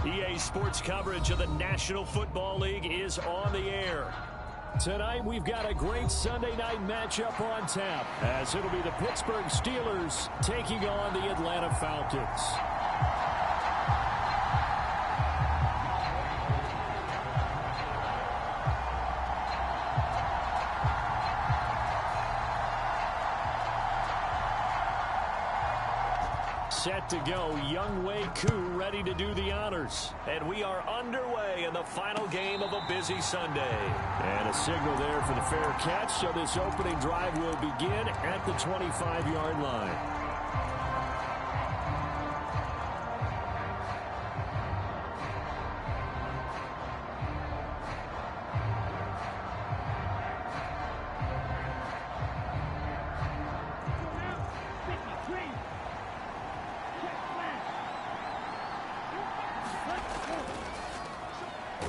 EA Sports coverage of the National Football League is on the air. Tonight, we've got a great Sunday night matchup on tap, as it'll be the Pittsburgh Steelers taking on the Atlanta Falcons. Set to go, Younghoe Koo ready to do the honors. And we are underway in the final game of a busy Sunday. And a signal there for the fair catch, so this opening drive will begin at the 25-yard line.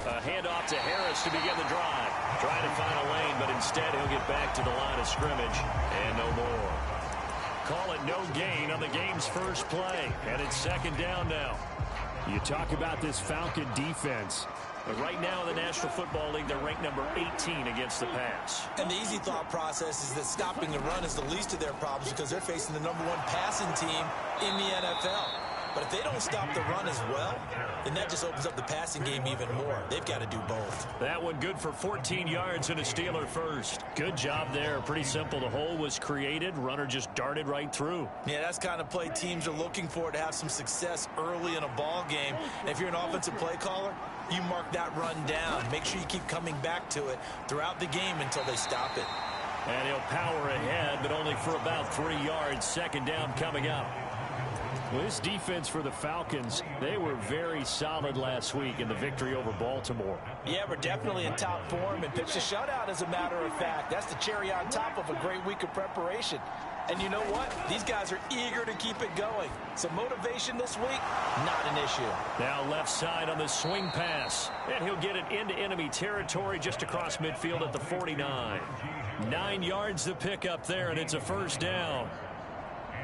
A handoff to Harris to begin the drive. Trying to find a lane, but instead he'll get back to the line of scrimmage. And no more. Call it no gain on the game's first play. And it's second down now. You talk about this Falcon defense. But right now in the National Football League, they're ranked number 18 against the pass. And the easy thought process is that stopping the run is the least of their problems because they're facing the number 1 passing team in the NFL. But if they don't stop the run as well, then that just opens up the passing game even more. They've got to do both. That one good for 14 yards and a Steeler first. Good job there. Pretty simple. The hole was created. Runner just darted right through. Yeah, that's the kind of play teams are looking for to have some success early in a ball game. And if you're an offensive play caller, you mark that run down. Make sure you keep coming back to it throughout the game until they stop it. And he'll power ahead, but only for about 3 yards. Second down coming up. Well, this defense for the Falcons, they were very solid last week in the victory over Baltimore. Yeah, we're definitely in top form and pitched a shutout, as a matter of fact. That's the cherry on top of a great week of preparation. And you know what? These guys are eager to keep it going. So motivation this week, not an issue. Now left side on the swing pass. And he'll get it into enemy territory just across midfield at the 49. 9 yards to pick up there, and it's a first down.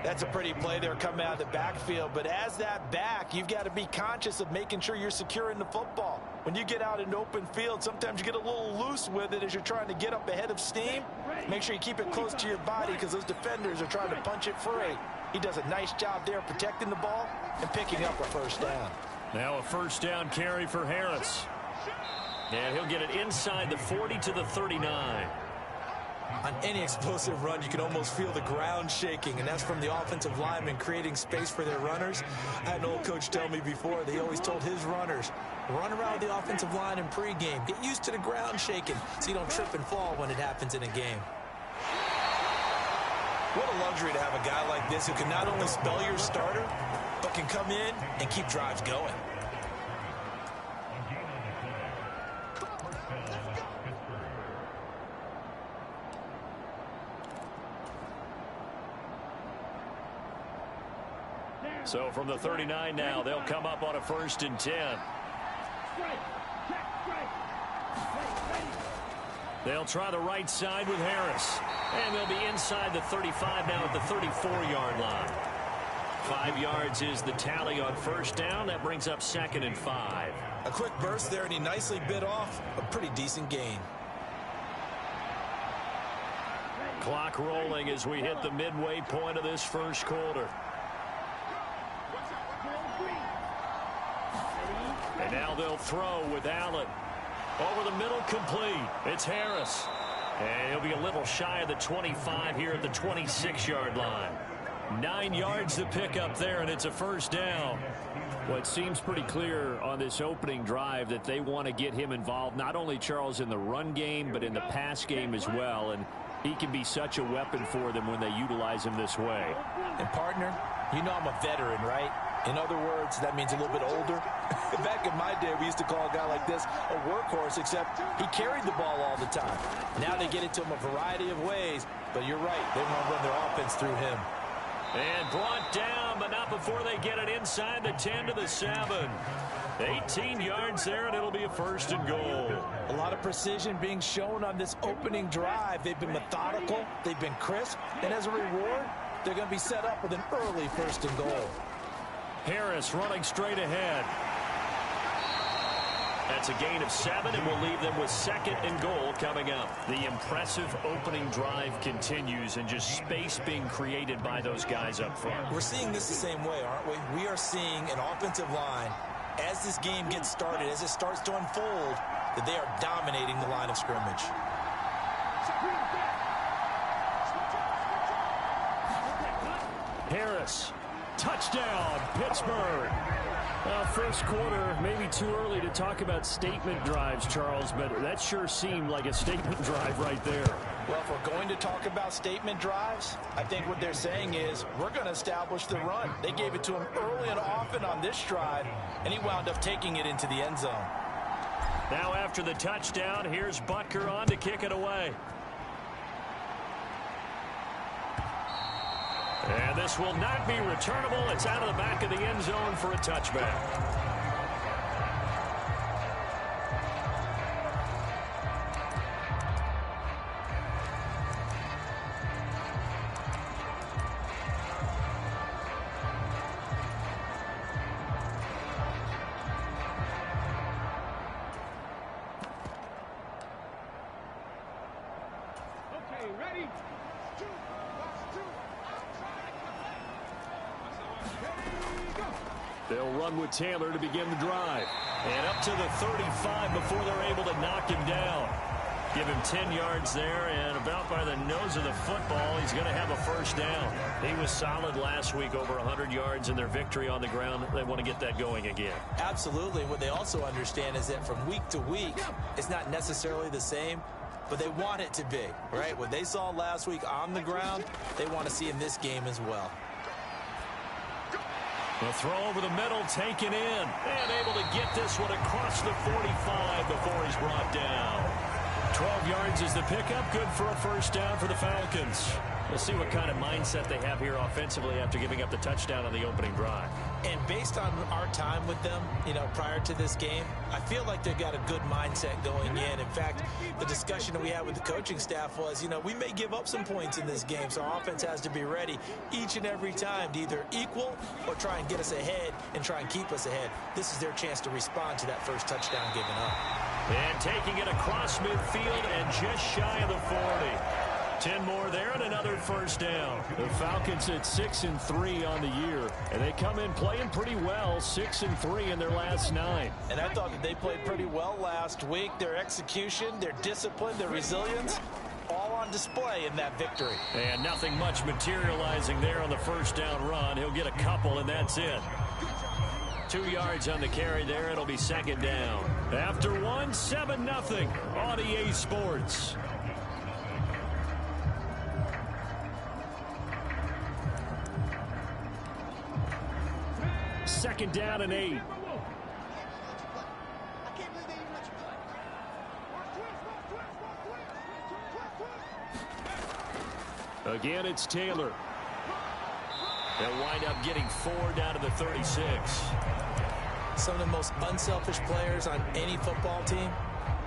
That's a pretty play there coming out of the backfield. But as that back, you've got to be conscious of making sure you're securing the football. When you get out in open field, sometimes you get a little loose with it as you're trying to get up ahead of steam. Make sure you keep it close to your body because those defenders are trying to punch it free. He does a nice job there protecting the ball and picking up a first down. Now a first down carry for Harris. And he'll get it inside the 40 to the 39. On any explosive run, you can almost feel the ground shaking, and that's from the offensive linemen creating space for their runners. I had an old coach tell me before, they always told his runners, run around the offensive line in pregame. Get used to the ground shaking so you don't trip and fall when it happens in a game. What a luxury to have a guy like this who can not only spell your starter, but can come in and keep drives going. So from the 39 now, they'll come up on a 1st and 10. They'll try the right side with Harris. And they'll be inside the 35 now at the 34-yard line. 5 yards is the tally on first down. That brings up 2nd and 5. A quick burst there, and he nicely bit off a pretty decent gain. Clock rolling as we hit the midway point of this first quarter. And now they'll throw with Allen. Over the middle, complete. It's Harris. And he'll be a little shy of the 25 here at the 26-yard line. 9 yards to pick up there, and it's a first down. Well, it seems pretty clear on this opening drive that they want to get him involved, not only, Charles, in the run game, but in the pass game as well. And he can be such a weapon for them when they utilize him this way. And, partner, you know I'm a veteran, right? In other words, that means a little bit older. Back in my day, we used to call a guy like this a workhorse, except he carried the ball all the time. Now they get it to him a variety of ways, but you're right. They want to run their offense through him. And brought down, but not before they get it inside the 10 to the 7. 18 yards there, and it'll be a 1st and goal. A lot of precision being shown on this opening drive. They've been methodical, they've been crisp, and as a reward, they're going to be set up with an early 1st and goal. Harris running straight ahead. That's a gain of 7, and we'll leave them with 2nd and goal coming up. The impressive opening drive continues, and just space being created by those guys up front. We're seeing this the same way, aren't we? We are seeing an offensive line, as this game gets started, as it starts to unfold, that they are dominating the line of scrimmage. Harris, touchdown, Pittsburgh. First quarter, maybe too early to talk about statement drives, Charles, but that sure seemed like a statement drive right there. Well, if we're going to talk about statement drives, I think what they're saying is we're going to establish the run. They gave it to him early and often on this drive, and he wound up taking it into the end zone. Now after the touchdown, here's Butker on to kick it away. And this will not be returnable. It's out of the back of the end zone for a touchback. They'll run with Taylor to begin the drive. And up to the 35 before they're able to knock him down. Give him 10 yards there, and about by the nose of the football, he's going to have a first down. He was solid last week, over 100 yards in their victory on the ground. They want to get that going again. Absolutely. What they also understand is that from week to week, it's not necessarily the same, but they want it to be, right? What they saw last week on the ground, they want to see in this game as well. The throw over the middle, taken in, and able to get this one across the 45 before he's brought down. 12 yards is the pickup, good for a first down for the Falcons. We'll see what kind of mindset they have here offensively after giving up the touchdown on the opening drive. And based on our time with them, prior to this game, I feel like they've got a good mindset going in. In fact, the discussion that we had with the coaching staff was, we may give up some points in this game, so our offense has to be ready each and every time to either equal or try and get us ahead and try and keep us ahead. This is their chance to respond to that first touchdown given up. And taking it across midfield and just shy of the 40. 10 more there and another first down. The Falcons at 6-3 on the year, and they come in playing pretty well, 6-3 in their last 9. And I thought that they played pretty well last week. Their execution, their discipline, their resilience, all on display in that victory. And nothing much materializing there on the first down run. He'll get a couple, and that's it. 2 yards on the carry there. It'll be second down. After one, 7-0 on EA Sports. Second down and 8. Again, it's Taylor. They'll wind up getting 4 down to the 36. Some of the most unselfish players on any football team,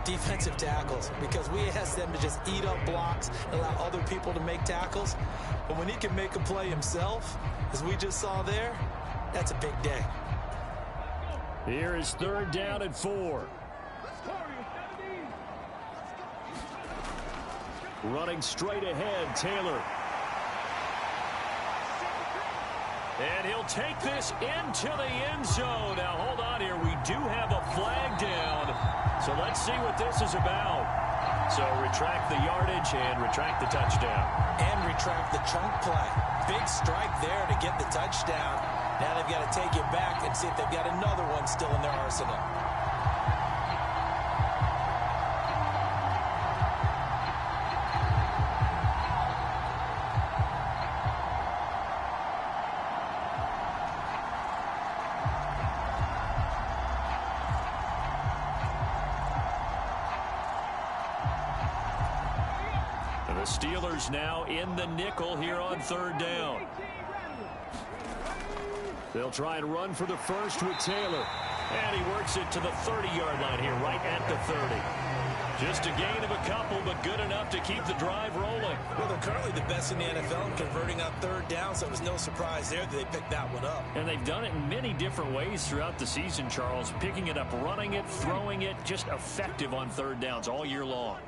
defensive tackles, because we ask them to just eat up blocks and allow other people to make tackles. But when he can make a play himself, as we just saw there, that's a big day. Here is third down and 4. Running straight ahead, Taylor. And he'll take this into the end zone. Now, hold on here. We do have a flag down. So let's see what this is about. So retract the yardage and retract the touchdown. And retract the chunk play. Big strike there to get the touchdown. Now they've got to take it back and see if they've got another one still in their arsenal. The Steelers now in the nickel here on third down. They'll try and run for the first with Taylor. And he works it to the 30-yard line here, right at the 30. Just a gain of a couple, but good enough to keep the drive rolling. Well, they're currently the best in the NFL in converting on third down, so it was no surprise there that they picked that one up. And they've done it in many different ways throughout the season, Charles. Picking it up, running it, throwing it, just effective on third downs all year long.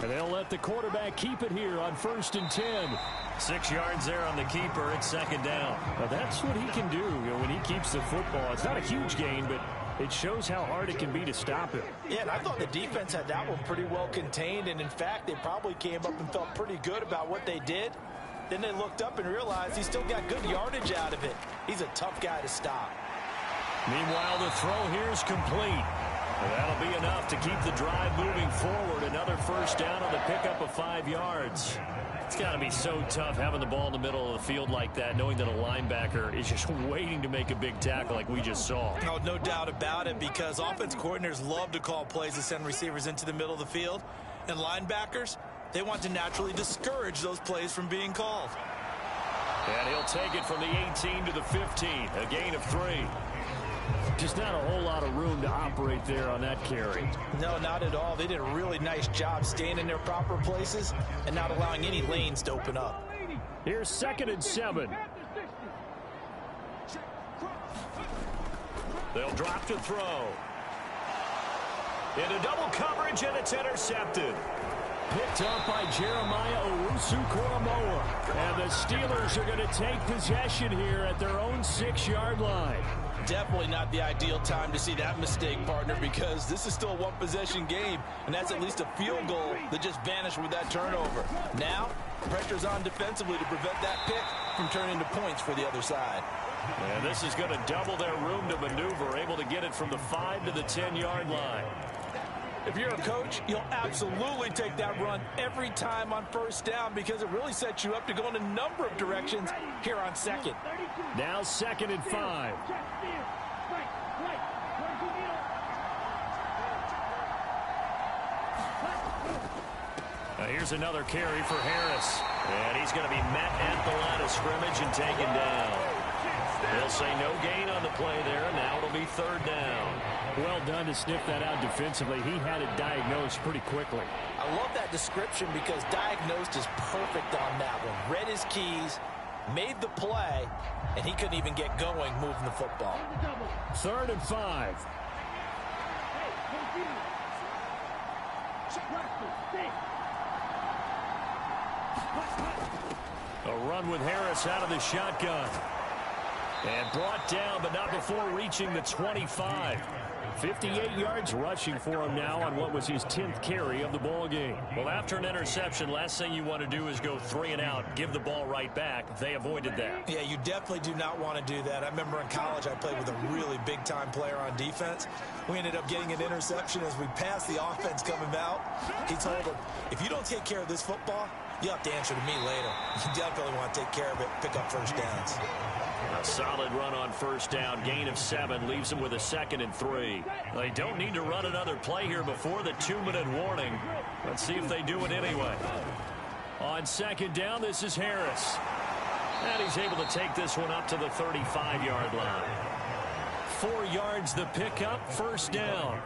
And they'll let the quarterback keep it here on 1st and 10. 6 yards there on the keeper. It's second down. Now that's what he can do, when he keeps the football. It's not a huge gain, but it shows how hard it can be to stop him. Yeah, and I thought the defense had that one pretty well contained. And, in fact, they probably came up and felt pretty good about what they did. Then they looked up and realized he still got good yardage out of it. He's a tough guy to stop. Meanwhile, the throw here is complete. That'll be enough to keep the drive moving forward. Another first down on the pickup of 5 yards. It's got to be so tough having the ball in the middle of the field like that, knowing that a linebacker is just waiting to make a big tackle like we just saw. Oh, no doubt about it, because offense coordinators love to call plays to send receivers into the middle of the field. And linebackers, they want to naturally discourage those plays from being called. And he'll take it from the 18 to the 15, a gain of 3. Just not a whole lot of room to operate there on that carry. No, not at all. They did a really nice job staying in their proper places and not allowing any lanes to open up. Here's 2nd and 7. They'll drop to throw. Into double coverage, and it's intercepted. Picked up by Jeremiah Owusu-Koramoah. And the Steelers are going to take possession here at their own 6-yard line. Definitely not the ideal time to see that mistake, partner, because this is still a one-possession game, and that's at least a field goal that just vanished with that turnover. Now, pressure's on defensively to prevent that pick from turning into points for the other side. And this is going to double their room to maneuver, able to get it from the 5 to the 10-yard line. If you're a coach, you'll absolutely take that run every time on first down, because it really sets you up to go in a number of directions here on second. Now 2nd and 5. Here's another carry for Harris. And he's going to be met at the line of scrimmage and taken down. They'll say no gain on the play there. Now it'll be 3rd down. Well done to sniff that out defensively. He had it diagnosed pretty quickly. I love that description, because diagnosed is perfect on that one. Read his keys, made the play, and he couldn't even get going moving the football. 3rd and 5. A run with Harris out of the shotgun. And brought down, but not before reaching the 25. 58 yards rushing for him now on what was his 10th carry of the ball game. Well, after an interception, last thing you want to do is go 3 and out, give the ball right back. They avoided that. Yeah, you definitely do not want to do that. I remember in college I played with a really big-time player on defense. We ended up getting an interception as we passed the offense coming out. He told him, if you don't take care of this football, you have to answer to me later. You definitely want to take care of it, pick up first downs. A solid run on first down. Gain of 7 leaves them with a 2nd and 3. They don't need to run another play here before the 2-minute warning. Let's see if they do it anyway. On 2nd down, this is Harris. And he's able to take this one up to the 35-yard line. 4 yards the pickup, first down.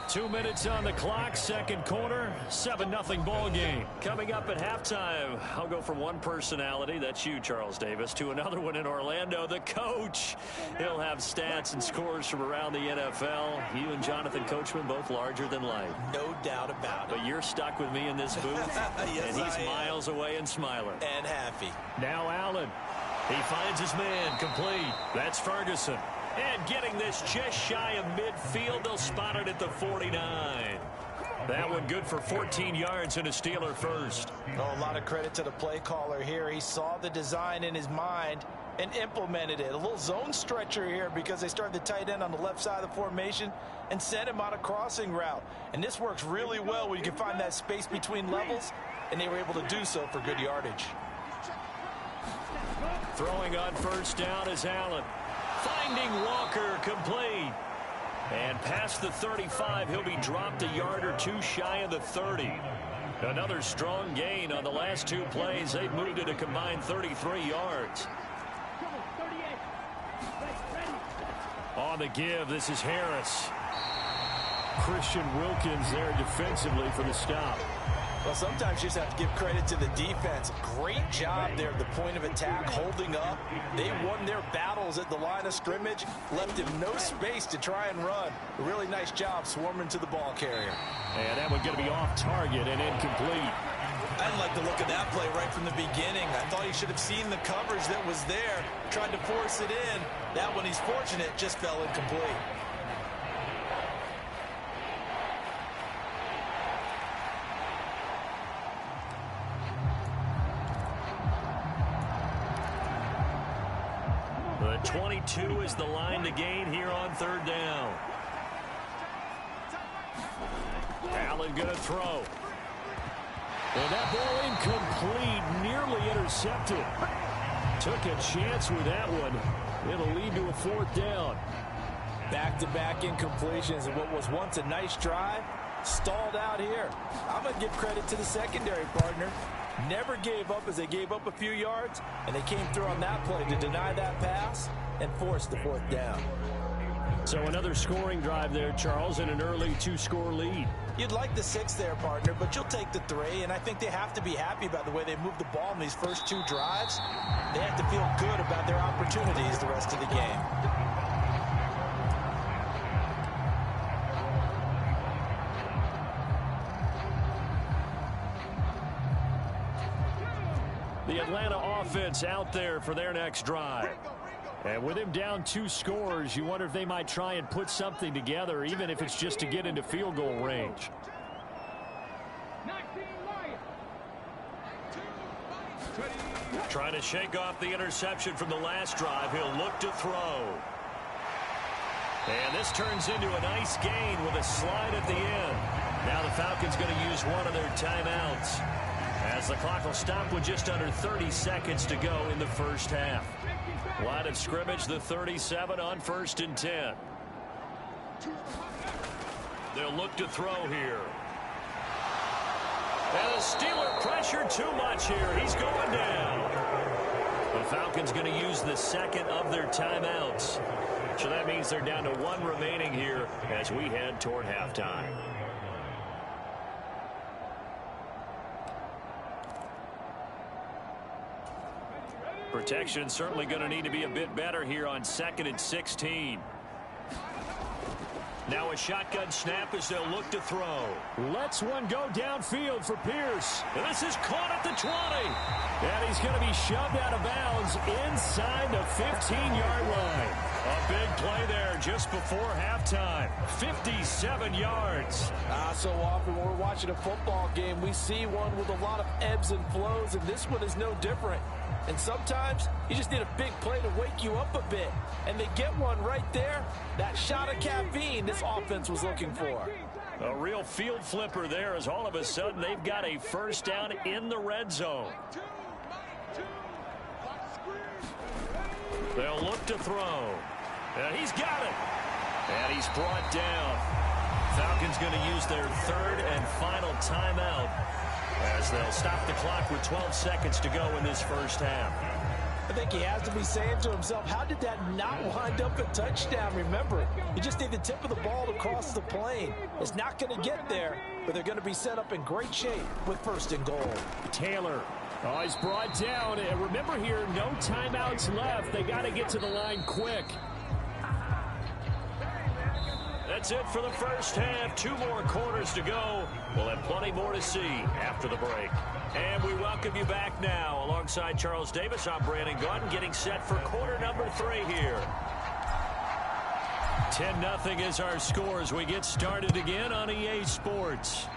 2 minutes on the clock, second quarter, 7-0 ball game. Coming up at halftime, I'll go from one personality, that's you, Charles Davis, to another one in Orlando, the coach. He'll have stats and scores from around the NFL. You and Jonathan Coachman, both larger than life. No doubt about it. But you're stuck with me in this booth, yes, and he's miles away and smiling. And happy. Now Allen. He finds his man, complete. That's Ferguson. And getting this just shy of midfield, they'll spot it at the 49. That one good for 14 yards and a Steeler first. Oh, a lot of credit to the play caller here. He saw the design in his mind and implemented it. A little zone stretcher here, because they started the tight end on the left side of the formation and sent him on a crossing route. And this works really well when you can find that space between levels, and they were able to do so for good yardage. Throwing on first down is Allen. Finding Walker, complete. And past the 35, he'll be dropped a yard or two shy of the 30. Another strong gain on the last 2 plays. They've moved it a combined 33 yards. On on the give. This is Harris. Christian Wilkins there defensively for the stop. Well, sometimes you just have to give credit to the defense. Great job there at the point of attack, holding up. They won their battles at the line of scrimmage, left him no space to try and run. A really nice job swarming to the ball carrier. And that one going to be off target and incomplete. I didn't like the look of that play right from the beginning. I thought he should have seen the coverage that was there, tried to force it in. That one, he's fortunate, just fell incomplete. The 22 is the line to gain here on third down. Allen going to throw. And that ball incomplete, nearly intercepted. Took a chance with that one. It'll lead to a fourth down. Back-to-back incompletions, and what was once a nice drive stalled out here. I'm going to give credit to the secondary partner. Never gave up as they gave up a few yards, and they came through on that play to deny that pass and force the fourth down. So another scoring drive there, Charles, and an early 2-score lead. You'd like the 6 there, partner, but you'll take the 3, and I think they have to be happy about the way they moved the ball in these first 2 drives. They have to feel good about their opportunities the rest of the game. The Atlanta offense out there for their next drive. And with him down 2 scores, you wonder if they might try and put something together, even if it's just to get into field goal range. Trying to shake off the interception from the last drive. He'll look to throw. And this turns into a nice gain with a slide at the end. Now the Falcons going to use one of their timeouts, as the clock will stop with just under 30 seconds to go in the first half. Line of scrimmage, the 37 on 1st and 10. They'll look to throw here. And the Steeler pressure too much here. He's going down. The Falcons going to use the second of their timeouts. So that means they're down to 1 remaining here as we head toward halftime. Protection certainly going to need to be a bit better here on 2nd and 16. Now a shotgun snap as they'll look to throw. Lets one go downfield for Pierce. And this is caught at the 20. And he's going to be shoved out of bounds inside the 15-yard line. A big play there just before halftime. 57 yards. So often when we're watching a football game, we see one with a lot of ebbs and flows, and this one is no different. And sometimes you just need a big play to wake you up a bit. And they get one right there. That shot of caffeine this offense was looking for. A real field flipper there, as all of a sudden they've got a first down in the red zone. They'll look to throw. And he's got it. And he's brought down. Falcons going to use their 3rd and final timeout, as they'll stop the clock with 12 seconds to go in this first half. I think he has to be saying to himself, how did that not wind up a touchdown? Remember, you just need the tip of the ball to cross the plane. It's not going to get there, but they're going to be set up in great shape with 1st and goal. Taylor. Oh, he's brought down. And remember here, no timeouts left. They got to get to the line quick. That's it for the first half. 2 more quarters to go. We'll have plenty more to see after the break. And we welcome you back now. Alongside Charles Davis, I'm Brandon Gaudin, getting set for quarter number 3 here. 10-0 is our score as we get started again on EA Sports.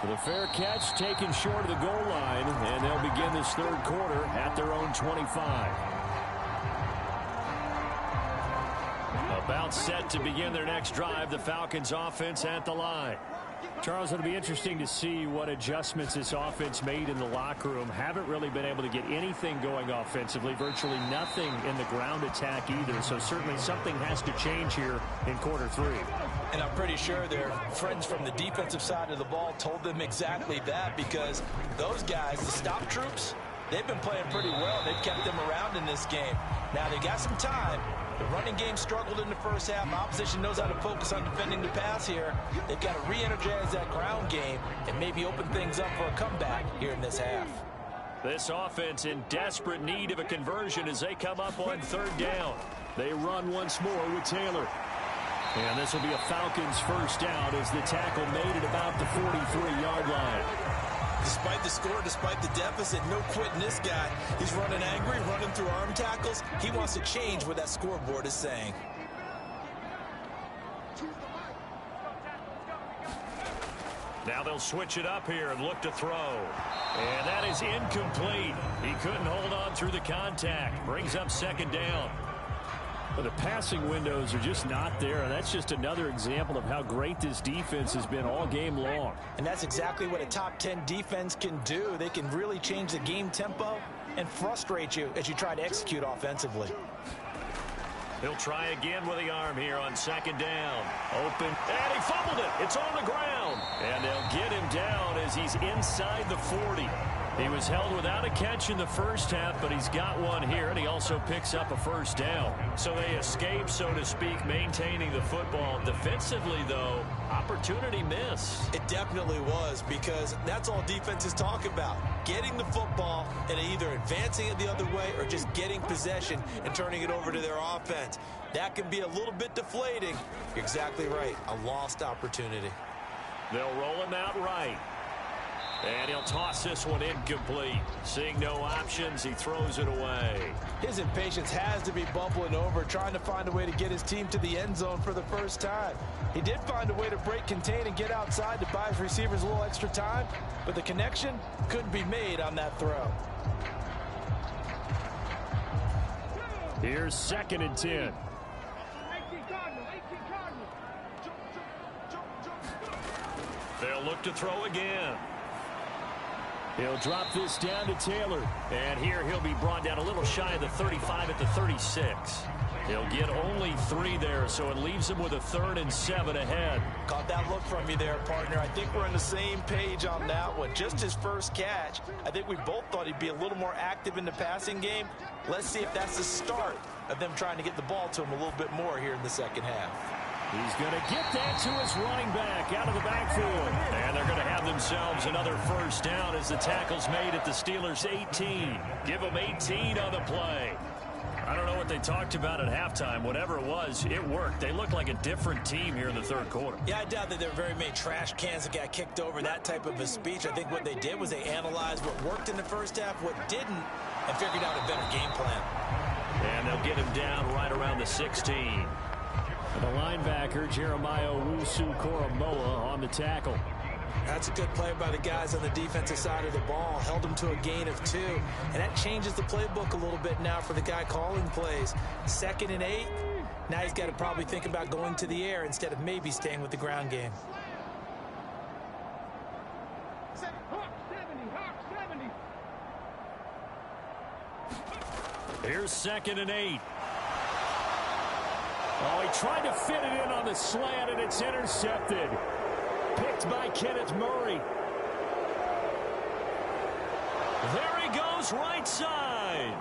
The fair catch taken short of the goal line, and they'll begin this 3rd quarter at their own 25. About set to begin their next drive, the Falcons offense at the line. Charles, it'll be interesting to see what adjustments this offense made in the locker room. Haven't really been able to get anything going offensively, virtually nothing in the ground attack either. So certainly something has to change here in quarter 3. And I'm pretty sure their friends from the defensive side of the ball told them exactly that, because those guys, the stop troops, they've been playing pretty well. They've kept them around in this game. Now they got some time, The running game struggled in the first half. Opposition knows how to focus on defending the pass here. They've got to re-energize that ground game and maybe open things up for a comeback here in this half. This offense in desperate need of a conversion as they come up on third down. They run once more with Taylor. And this will be a Falcons first down as the tackle made it about the 43-yard line. Despite the score, despite the deficit, no quitting this guy. He's running angry, running through arm tackles. He wants to change what that scoreboard is saying. Now they'll switch it up here and look to throw. And that is incomplete. He couldn't hold on through the contact. Brings up second down. Well, the passing windows are just not there, and that's just another example of how great this defense has been all game long. And that's exactly what a top 10 defense can do. They can really change the game tempo and frustrate you as you try to execute offensively. He'll try again with the arm here on second down. Open, and he fumbled it. It's on the ground. And they'll get him down as he's inside the 40. He was held without a catch in the first half, but he's got one here, and he also picks up a first down. So they escape, so to speak, maintaining the football. Defensively, though, opportunity miss. It definitely was, because that's all defenses talk about. Getting the football and either advancing it the other way or just getting possession and turning it over to their offense. That can be a little bit deflating. You're exactly right. A lost opportunity. They'll roll him out right. And he'll toss this one incomplete. Seeing no options, he throws it away. His impatience has to be bubbling over, trying to find a way to get his team to the end zone for the first time. He did find a way to break contain and get outside to buy his receivers a little extra time, but the connection couldn't be made on that throw. Here's 2nd and 10. They'll look to throw again. He'll drop this down to Taylor. And here he'll be brought down a little shy of the 35 at the 36. He'll get only 3 there, so it leaves him with a 3rd and 7 ahead. Caught that look from you there, partner. I think we're on the same page on that one. Just his first catch. I think we both thought he'd be a little more active in the passing game. Let's see if that's the start of them trying to get the ball to him a little bit more here in the second half. He's going to get that to his running back out of the backfield. And they're going to have themselves another first down as the tackle's made at the Steelers' 18. Give them 18 on the play. I don't know what they talked about at halftime. Whatever it was, it worked. They looked like a different team here in the third quarter. Yeah, I doubt that there were very many trash cans that got kicked over, that type of a speech. I think what they did was they analyzed what worked in the first half, what didn't, and figured out a better game plan. And they'll get him down right around the 16. The linebacker, Jeremiah Owusu-Koramoah, on the tackle. That's a good play by the guys on the defensive side of the ball. Held them to a gain of 2. And that changes the playbook a little bit now for the guy calling plays. 2nd and 8. Now he's got to probably think about going to the air instead of maybe staying with the ground game. Here's 2nd and 8. Oh, he tried to fit it in on the slant, and it's intercepted. Picked by Kenneth Murray. There he goes, right side.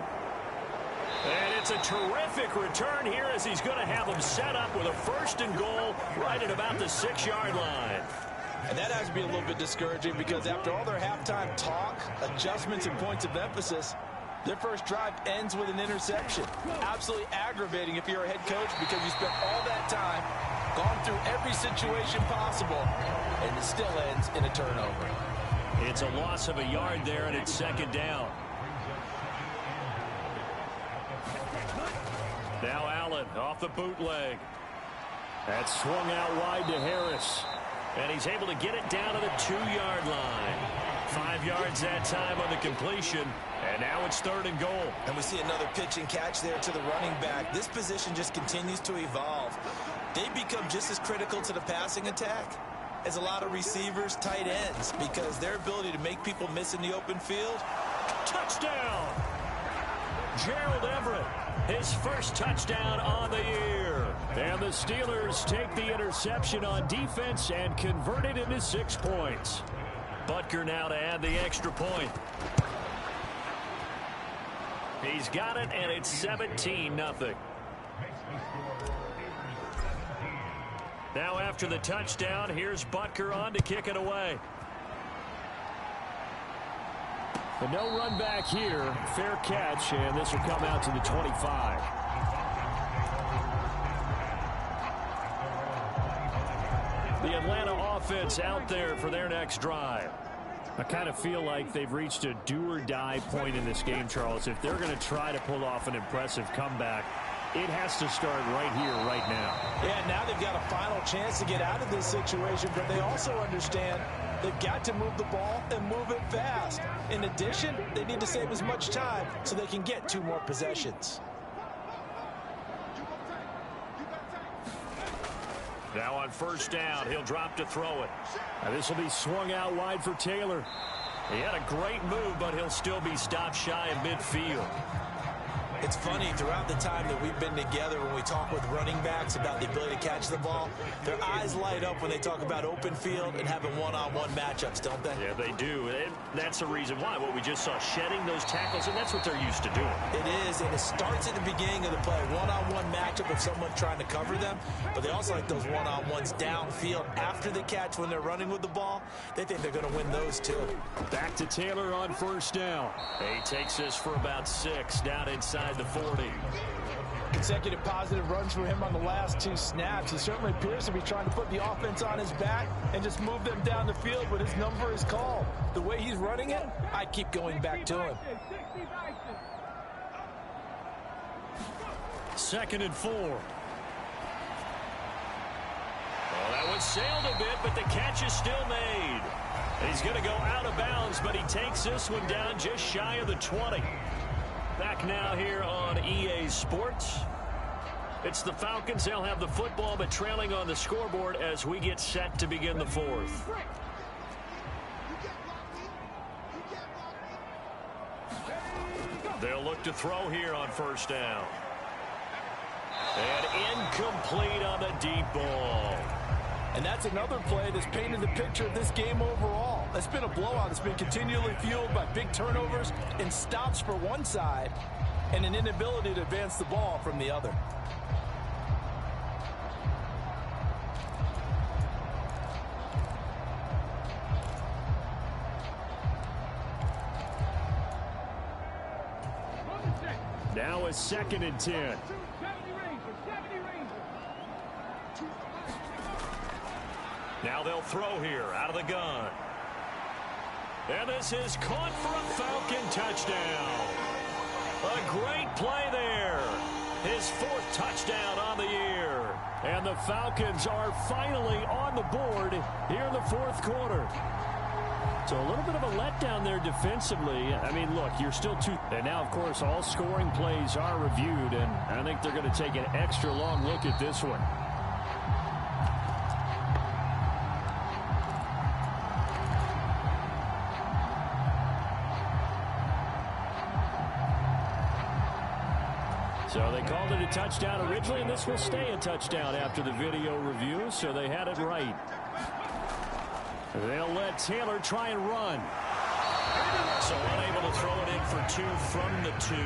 And it's a terrific return here as he's going to have them set up with a 1st and goal right at about the 6-yard line. And that has to be a little bit discouraging because after all their halftime talk, adjustments, and points of emphasis, their first drive ends with an interception. Absolutely aggravating if you're a head coach because you spent all that time, gone through every situation possible, and it still ends in a turnover. It's a loss of a yard there, and it's 2nd down. Now Allen off the bootleg. That's swung out wide to Harris. And he's able to get it down to the 2-yard line. 5 yards that time on the completion. And now it's 3rd and goal. And we see another pitch and catch there to the running back. This position just continues to evolve. They become just as critical to the passing attack as a lot of receivers, tight ends, because their ability to make people miss in the open field. Touchdown! Gerald Everett, his first touchdown on the year. And the Steelers take the interception on defense and convert it into 6 points. Butker now to add the extra point. He's got it, and it's 17-0. Now after the touchdown, here's Butker on to kick it away. But no run back here. Fair catch, and this will come out to the 25. The Atlanta offense out there for their next drive. I kind of feel like they've reached a do-or-die point in this game, Charles. If they're going to try to pull off an impressive comeback, it has to start right here, right now. Yeah, now they've got a final chance to get out of this situation, but they also understand they've got to move the ball and move it fast. In addition, they need to save as much time so they can get 2 more possessions. Now on first down, he'll drop to throw it. Now this will be swung out wide for Taylor. He had a great move, but he'll still be stopped shy of midfield. It's funny, throughout the time that we've been together, when we talk with running backs about the ability to catch the ball, their eyes light up when they talk about open field and having one-on-one matchups, don't they? Yeah, they do. And that's the reason why. What we just saw, shedding those tackles, and that's what they're used to doing. It is, and it starts at the beginning of the play. One-on-one matchup if someone's trying to cover them, but they also like those one-on-ones downfield after the catch when they're running with the ball. They think they're going to win those too. Back to Taylor on first down. He takes this for about 6 down inside the 40. Consecutive positive runs for him on the last 2 snaps. He certainly appears to be trying to put the offense on his back and just move them down the field when his number is called. The way he's running it, I keep going back to him. 2nd and 4. Well, that one sailed a bit, but the catch is still made. He's going to go out of bounds, but he takes this one down just shy of the 20. Back now here on EA Sports. It's the Falcons. They'll have the football, but trailing on the scoreboard as we get set to begin the 4th. They'll look to throw here on first down. And incomplete on the deep ball. And that's another play that's painted the picture of this game overall. It's been a blowout. It's been continually fueled by big turnovers and stops for one side and an inability to advance the ball from the other. Now a 2nd and 10. Now they'll throw here out of the gun. And this is caught for a Falcon touchdown. A great play there. His 4th touchdown on the year. And the Falcons are finally on the board here in the 4th quarter. So a little bit of a letdown there defensively. I mean, look, you're still 2. And now, of course, all scoring plays are reviewed, and I think they're going to take an extra long look at this one. So they called it a touchdown originally, and this will stay a touchdown after the video review, so they had it right. They'll let Taylor try and run. So unable to throw it in for 2 from the 2.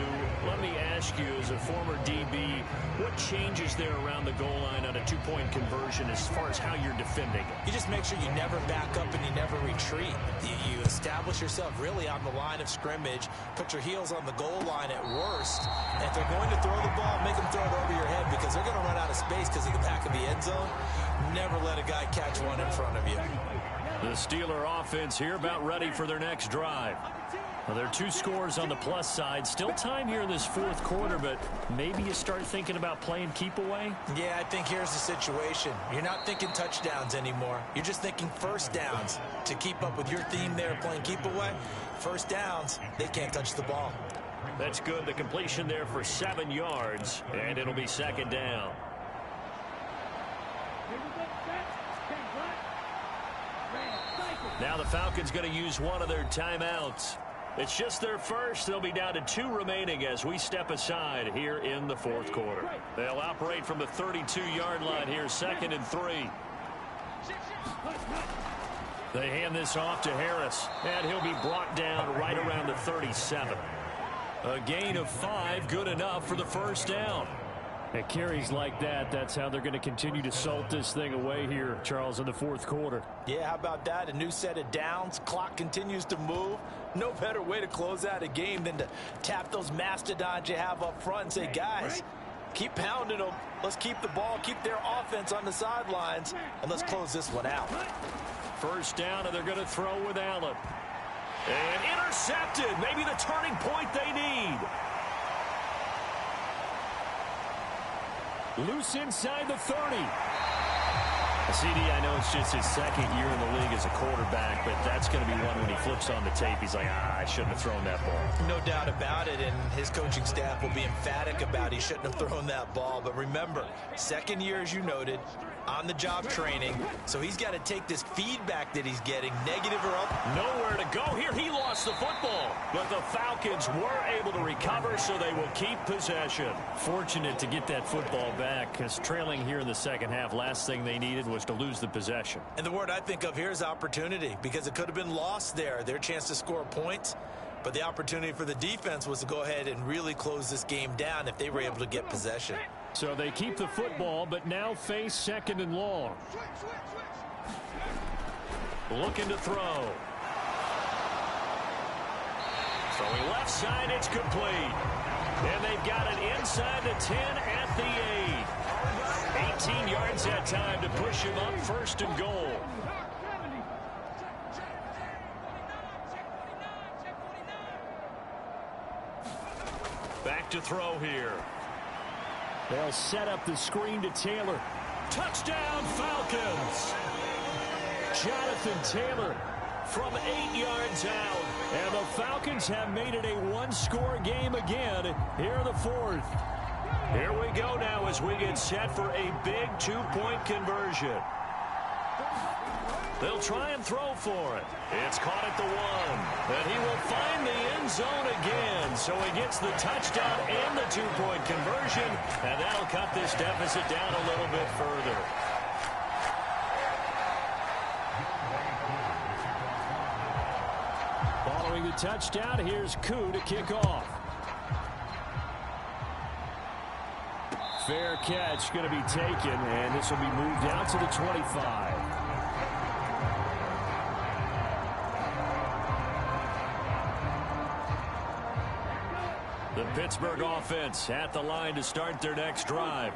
Let me ask you, as a former DB, what changes there around the goal line on a 2-point conversion as far as how you're defending it? You just make sure you never back up and you never retreat. You establish yourself really on the line of scrimmage, put your heels on the goal line at worst. And if they're going to throw the ball, make them throw it over your head because they're going to run out of space because of the back of the end zone. Never let a guy catch one in front of you. The Steeler offense here about ready for their next drive. Well, there are 2 scores on the plus side. Still time here in this 4th quarter, but maybe you start thinking about playing keep away? Yeah, I think here's the situation. You're not thinking touchdowns anymore. You're just thinking first downs. To keep up with your theme there, playing keep away, first downs, they can't touch the ball. That's good. The completion there for 7 yards, and it'll be 2nd down. Now the Falcons going to use one of their timeouts. It's just their first. They'll be down to 2 remaining as we step aside here in the 4th quarter. They'll operate from the 32-yard line here, 2nd and 3. They hand this off to Harris, and he'll be brought down right around the 37. A gain of 5, good enough for the first down. At carries like that, that's how they're going to continue to salt this thing away here, Charles, in the fourth quarter. Yeah, how about that? A new set of downs. Clock continues to move. No better way to close out a game than to tap those mastodons you have up front and say, guys, keep pounding them. Let's keep the ball, keep their offense on the sidelines, and let's close this one out. First down, and they're going to throw with Allen. And intercepted. Maybe the turning point they need. Loose inside the 30. CD, I know it's just his second year in the league as a quarterback, but that's going to be one when he flips on the tape. He's like, I shouldn't have thrown that ball. No doubt about it, and his coaching staff will be emphatic about he shouldn't have thrown that ball. But remember, second year, as you noted, on-the-job training, so he's got to take this feedback that he's getting, negative or up. Nowhere to go here. He lost the football, but the Falcons were able to recover, so they will keep possession. Fortunate to get that football back, because trailing here in the second half, last thing they needed was to lose the possession. And the word I think of here is opportunity, because it could have been lost there, their chance to score points. But the opportunity for the defense was to go ahead and really close this game down if they were able to get possession. So they keep the football, but now face second and long. Looking to throw. Throwing left side, it's complete. And they've got it inside the 10 at the 8. 18 yards that time to push him up first and goal. Back to throw here. They'll set up the screen to Taylor. Touchdown, Falcons! Jonathan Taylor from 8 yards out. And the Falcons have made it a one-score game again here in the fourth. Here we go now as we get set for a big two-point conversion. They'll try and throw for it. It's caught at the 1. And he will find the end zone again. So he gets the touchdown and the two-point conversion. And that'll cut this deficit down a little bit further. Following the touchdown, here's Koo to kick off. Fair catch going to be taken, and this will be moved out to the 25. The Pittsburgh offense at the line to start their next drive.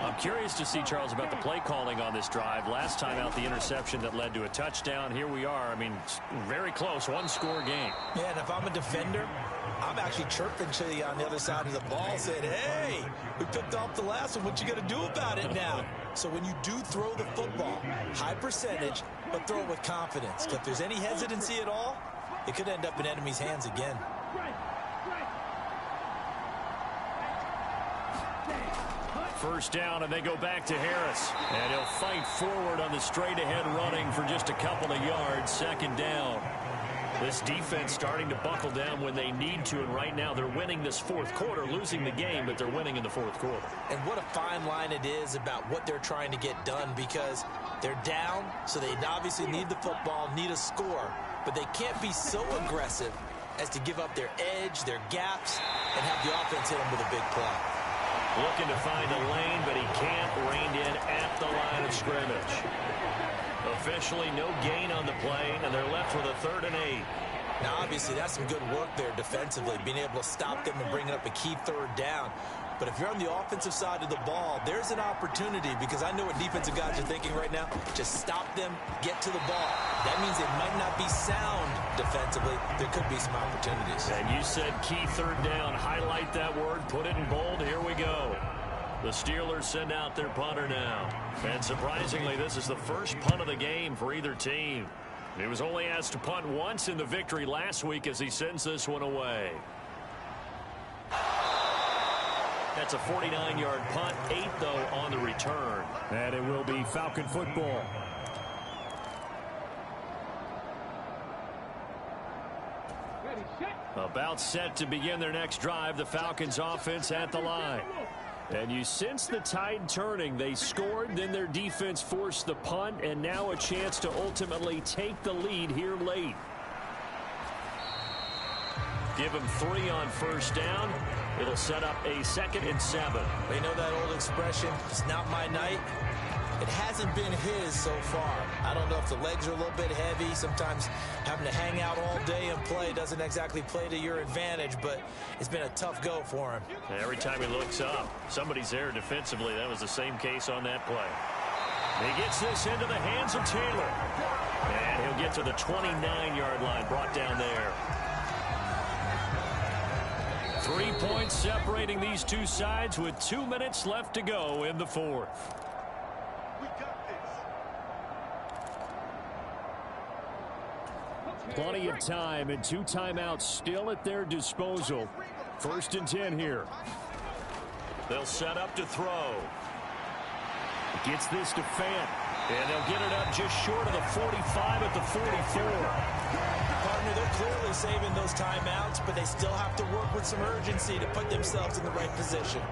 I'm curious to see, Charles, about the play calling on this drive. Last time out, the interception that led to a touchdown. Here we are. I mean, very close, one-score game. Yeah, and if I'm a defender, I'm actually chirping to you on the other side of the ball, saying, hey, we picked off the last one. What you going to do about it now? So when you do throw the football, high percentage, but throw it with confidence. If there's any hesitancy at all, it could end up in enemy's hands again. First down, and they go back to Harris. And he'll fight forward on the straight-ahead running for just a couple of yards. Second down. This defense starting to buckle down when they need to, and right now they're winning this fourth quarter, losing the game, but they're winning in the fourth quarter. And what a fine line it is about what they're trying to get done, because they're down, so they obviously need the football, need a score, but they can't be so aggressive as to give up their edge, their gaps, and have the offense hit them with a big play. Looking to find a lane, but he can't. Reined in at the line of scrimmage. Officially no gain on the play, and they're left with a 3rd and 8. Now, obviously, that's some good work there defensively, being able to stop them and bring up a key 3rd down. But if you're on the offensive side of the ball, there's an opportunity, because I know what defensive guys are thinking right now. Just stop them, get to the ball. That means it might not be sound defensively. There could be some opportunities. And you said key 3rd down. Highlight that word, put it in bold. Here we go. The Steelers send out their punter now. And surprisingly, this is the first punt of the game for either team. He was only asked to punt once in the victory last week as he sends this one away. That's a 49-yard punt, 8, though, on the return. And it will be Falcon football. About set to begin their next drive, the Falcons offense at the line. And you sense the tide turning. They scored, then their defense forced the punt, and now a chance to ultimately take the lead here late. Give him 3 on first down. It'll set up a 2nd and 7. They know that old expression, it's not my night. It hasn't been his so far. I don't know if the legs are a little bit heavy. Sometimes having to hang out all day and play doesn't exactly play to your advantage, but it's been a tough go for him. Every time he looks up, somebody's there defensively. That was the same case on that play. He gets this into the hands of Taylor. And he'll get to the 29-yard line, brought down there. 3 points separating these two sides with 2 minutes left to go in the fourth. Plenty of time and 2 timeouts still at their disposal. 1st and 10 here. They'll set up to throw. Gets this to Fant. And they'll get it up just short of the 45 at the 44. Partner, they're clearly saving those timeouts, but they still have to work with some urgency to put themselves in the right position.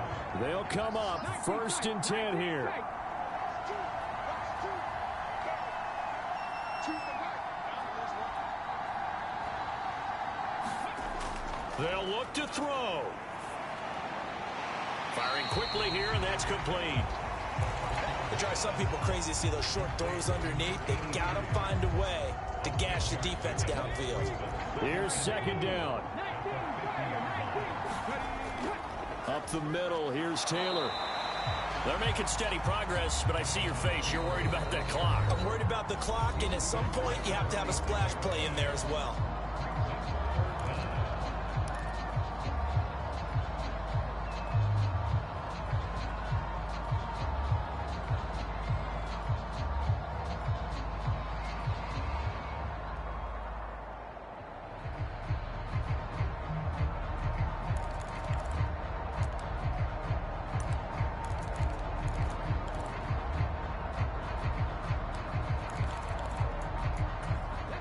They'll come up 1st and 10 here. They'll look to throw. Firing quickly here, and that's complete. It drives some people crazy to see those short throws underneath. They got to find a way to gash the defense downfield. Here's 2nd down. Up the middle, here's Taylor. They're making steady progress, but I see your face. You're worried about that clock. I'm worried about the clock, and at some point, you have to have a splash play in there as well.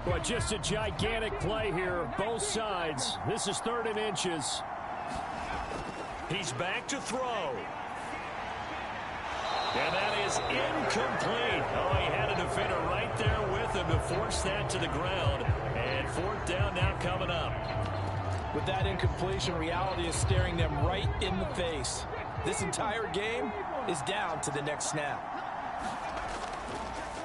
But just a gigantic play here, both sides. This is 3rd and inches. He's back to throw. And that is incomplete. Oh, he had a defender right there with him to force that to the ground. And 4th down now coming up. With that incompletion, reality is staring them right in the face. This entire game is down to the next snap.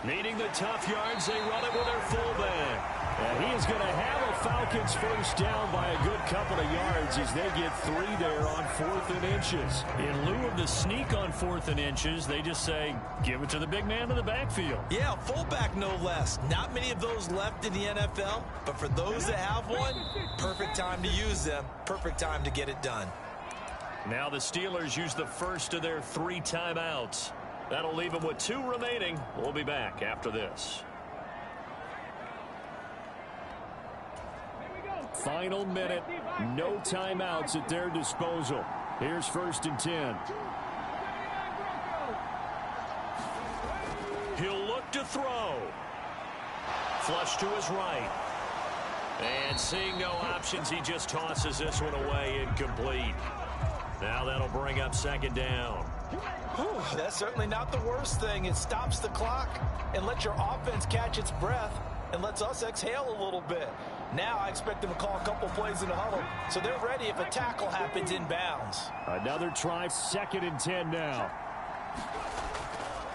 Needing the tough yards, they run it with their fullback. And he is going to have a Falcons 1st down by a good couple of yards as they get 3 there on 4th and inches. In lieu of the sneak on 4th and inches, they just say, give it to the big man in the backfield. Yeah, fullback no less. Not many of those left in the NFL, but for those that have one, perfect time to use them. Perfect time to get it done. Now the Steelers use the first of their 3 timeouts. That'll leave them with 2 remaining. We'll be back after this. Final minute. No timeouts at their disposal. Here's 1st and 10. He'll look to throw. Flush to his right. And seeing no options, he just tosses this one away, incomplete. Now that'll bring up 2nd down. Whew, that's certainly not the worst thing. It stops the clock and lets your offense catch its breath and lets us exhale a little bit. Now I expect them to call a couple plays in the huddle, so they're ready if a tackle happens inbounds. Another try, 2nd and 10 now.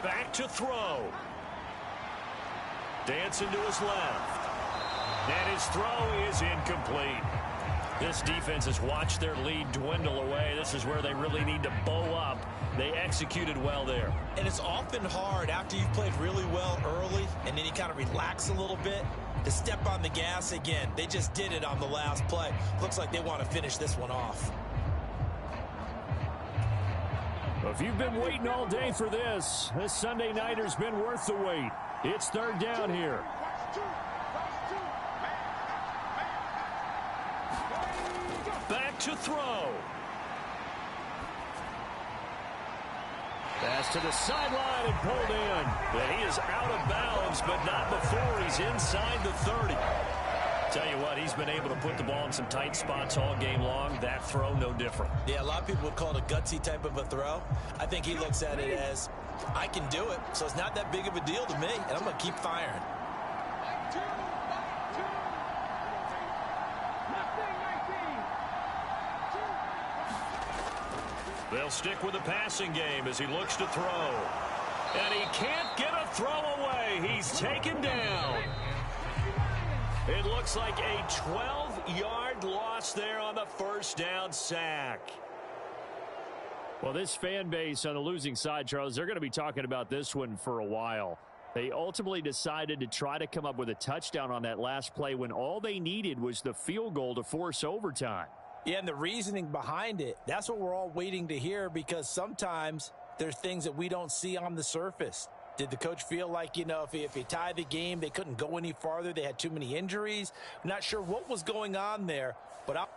Back to throw. Dancing to his left. And his throw is incomplete. This defense has watched their lead dwindle away. This is where they really need to bow up. They executed well there. And it's often hard after you've played really well early and then you kind of relax a little bit to step on the gas again. They just did it on the last play. Looks like they want to finish this one off. If you've been waiting all day for this Sunday nighter's been worth the wait. It's 3rd down here. Back to throw. Pass to the sideline and pulled in. But he is out of bounds, but not before he's inside the 30. Tell you what, he's been able to put the ball in some tight spots all game long. That throw, no different. Yeah, a lot of people would call it a gutsy type of a throw. I think he looks at it as, I can do it, so it's not that big of a deal to me, and I'm going to keep firing. They'll stick with the passing game as he looks to throw. And he can't get a throw away. He's taken down. It looks like a 12-yard loss there on the first down sack. Well, this fan base on the losing side, Charles, they're going to be talking about this one for a while. They ultimately decided to try to come up with a touchdown on that last play when all they needed was the field goal to force overtime. Yeah, and the reasoning behind it, that's what we're all waiting to hear, because sometimes there's things that we don't see on the surface. Did the coach feel like, if you tie the game, they couldn't go any farther? They had too many injuries? I'm not sure what was going on there, but